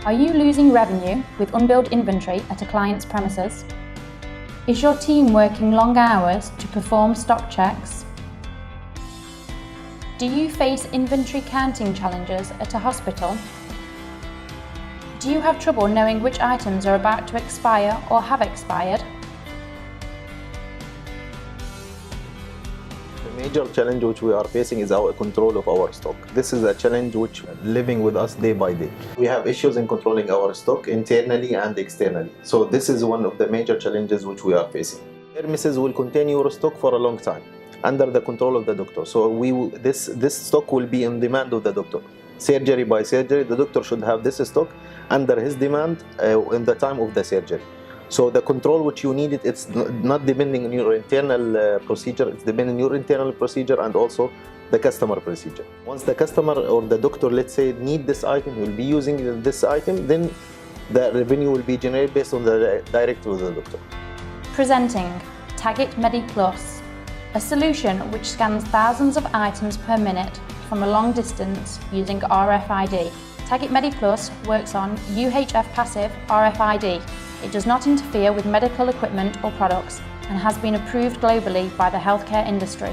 Are you losing revenue with unbilled inventory at a client's premises? Is your team working long hours to perform stock checks? Do you face inventory counting challenges at a hospital? Do you have trouble knowing which items are about to expire or have expired? The major challenge which we are facing is our control of our stock. This is a challenge which is living with us day by day. We have issues in controlling our stock internally and externally. So this is one of the major challenges which we are facing. Premises will continue your stock for a long time under the control of the doctor. So this stock will be in demand of the doctor. Surgery by surgery, the doctor should have this stock under his demand in the time of the surgery. So the control which you need, it's not depending on your internal procedure, it's depending on your internal procedure and also the customer procedure. Once the customer or the doctor, let's say, need this item, will be using this item, then the revenue will be generated based on the direct with the doctor. Presenting Tagit Medi Plus, a solution which scans thousands of items per minute from a long distance using RFID. Tagit Medi Plus works on UHF passive RFID. It does not interfere with medical equipment or products and has been approved globally by the healthcare industry.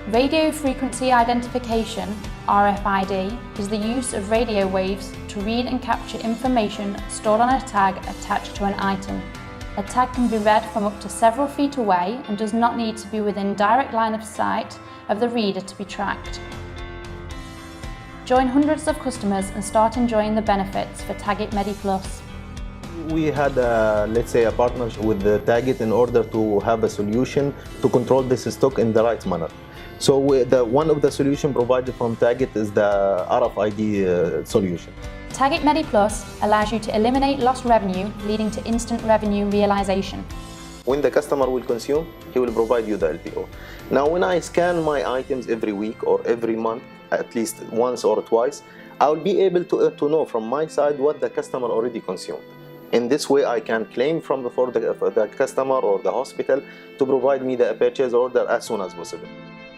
Radio frequency identification, RFID, is the use of radio waves to read and capture information stored on a tag attached to an item. A tag can be read from up to several feet away and does not need to be within direct line of sight of the reader to be tracked. Join hundreds of customers and start enjoying the benefits for Tagit Medi Plus. We had, let's say, a partnership with Tagit in order to have a solution to control this stock in the right manner. So one of the solutions provided from Tagit is the RFID solution. Tagit Medi Plus allows you to eliminate lost revenue, leading to instant revenue realization. When the customer will consume, he will provide you the LPO. Now, when I scan my items every week or every month, at least once or twice, I will be able to know from my side what the customer already consumed. In this way, I can claim for the customer or the hospital to provide me the purchase order as soon as possible.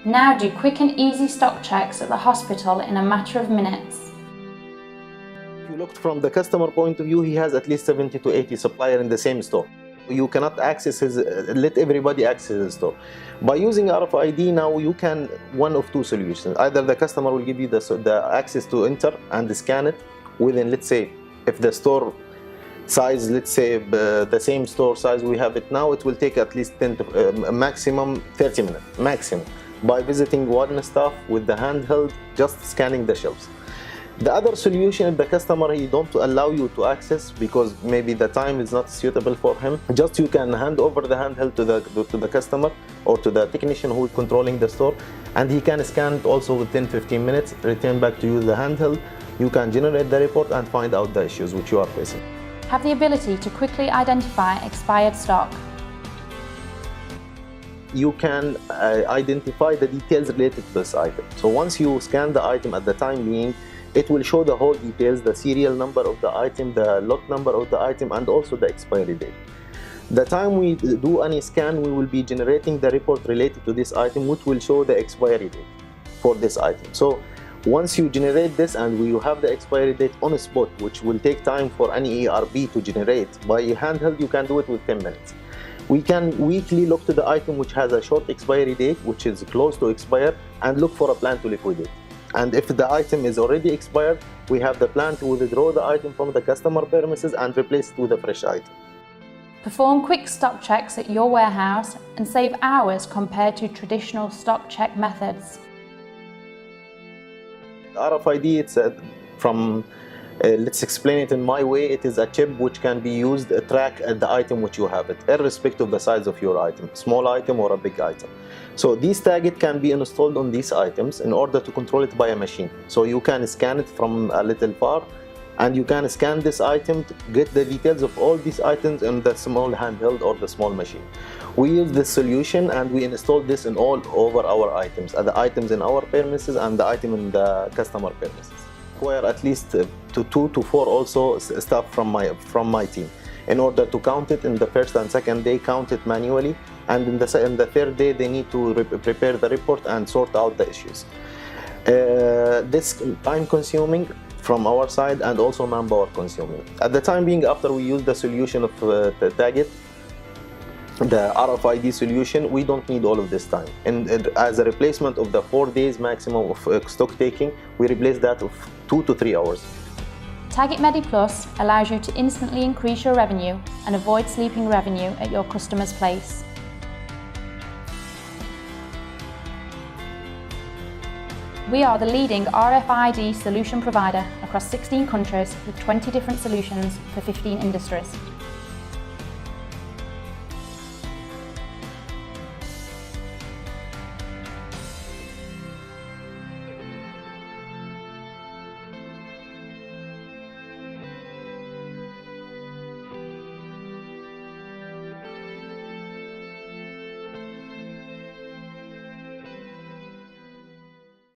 Now do quick and easy stock checks at the hospital in a matter of minutes. If you look from the customer point of view, he has at least 70 to 80 suppliers in the same store. You cannot let everybody access his store. By using RFID now, you can one of two solutions. Either the customer will give you the access to enter and scan it within, let's say, if the store size, let's say the same store size we have it now, it will take at least 10 to maximum 30 minutes, maximum, by visiting one staff with the handheld, just scanning the shelves. The other solution, if the customer he don't allow you to access because maybe the time is not suitable for him, just you can hand over the handheld to the customer or to the technician who is controlling the store, and he can scan it also within 15 minutes, return back to you the handheld. You can generate the report and find out the issues which you are facing. Have the ability to quickly identify expired stock. You can identify the details related to this item. So once you scan the item at the time being, it will show the whole details, the serial number of the item, the lot number of the item, and also the expiry date. The time we do any scan, we will be generating the report related to this item, which will show the expiry date for this item. So once you generate this and you have the expiry date on the spot, which will take time for any ERP to generate, by handheld you can do it with 10 minutes. We can weekly look to the item which has a short expiry date, which is close to expire, and look for a plan to liquidate. And if the item is already expired, we have the plan to withdraw the item from the customer premises and replace it with a fresh item. Perform quick stock checks at your warehouse and save hours compared to traditional stock check methods. RFID, it's let's explain it in my way. It is a chip which can be used to track the item which you have it, irrespective of the size of your item, small item or a big item. So these tags can be installed on these items in order to control it by a machine. So you can scan it from a little far, and you can scan this item to get the details of all these items in the small handheld or the small machine. We use this solution and we install this in all over our items, the items in our premises and the item in the customer premises. Require at least 2 to 4 also staff from my team. In order to count it in the first and second day, count it manually, and in the third day they need to prepare the report and sort out the issues. This time consuming from our side and also manpower consuming. At the time being, after we use the solution of Tagit, the RFID solution, we don't need all of this time. And as a replacement of the 4 days maximum of stock taking, we replace that of 2 to 3 hours. Tagit Medi Plus allows you to instantly increase your revenue and avoid sleeping revenue at your customer's place. We are the leading RFID solution provider across 16 countries with 20 different solutions for 15 industries.